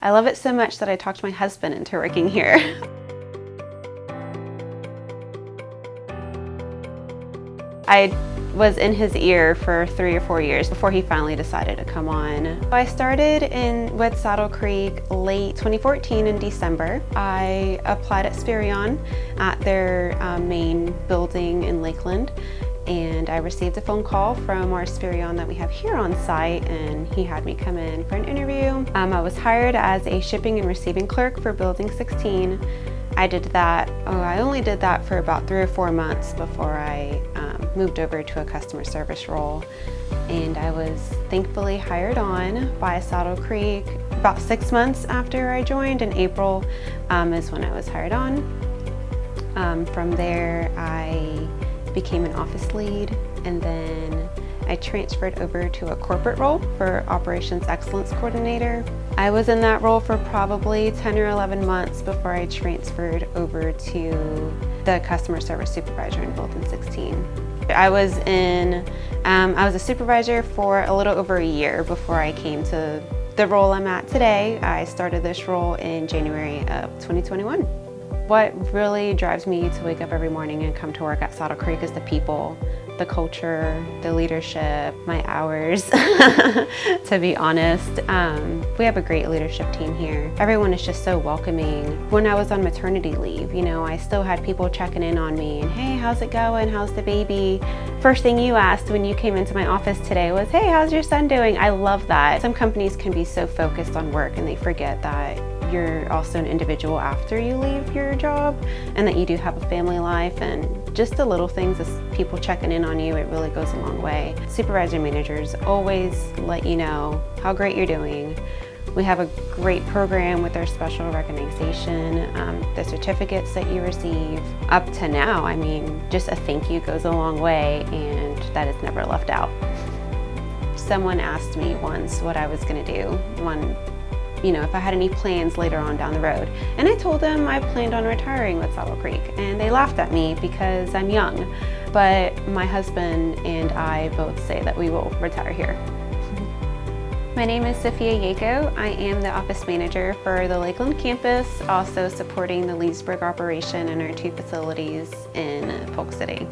I love it so much that I talked my husband into working here. I was in his ear for 3 or 4 years before he finally decided to come on. I started with Saddle Creek late 2014 in December. I applied at Spirion at their main building in Lakeland, and I received a phone call from our Spirion that we have here on site, and he had me come in for an interview. I was hired as a shipping and receiving clerk for Building 16. I only did that for about 3 or 4 months before I moved over to a customer service role. And I was thankfully hired on by Saddle Creek about 6 months after I joined. In April is when I was hired on. From there, I became an office lead, and then I transferred over to a corporate role for Operations Excellence Coordinator. I was in that role for probably 10 or 11 months before I transferred over to the Customer Service Supervisor in Building 16. I was a supervisor for a little over a year before I came to the role I'm at today. I started this role in January of 2021. What really drives me to wake up every morning and come to work at Saddle Creek is the people, the culture, the leadership, my hours, to be honest. We have a great leadership team here. Everyone is just so welcoming. When I was on maternity leave, I still had people checking in on me and, hey, how's it going? How's the baby? First thing you asked when you came into my office today was, hey, how's your son doing? I love that. Some companies can be so focused on work and they forget that you're also an individual after you leave your job, and that you do have a family life, and just the little things as people checking in on you, it really goes a long way. Supervisor managers always let you know how great you're doing. We have a great program with our special recognition, the certificates that you receive. Up to now, just a thank you goes a long way, and that is never left out. Someone asked me once what I was gonna do if I had any plans later on down the road. And I told them I planned on retiring with Saddle Creek, and they laughed at me because I'm young. But my husband and I both say that we will retire here. My name is Sofia Yeako. I am the office manager for the Lakeland campus, also supporting the Leesburg operation and our 2 facilities in Polk City.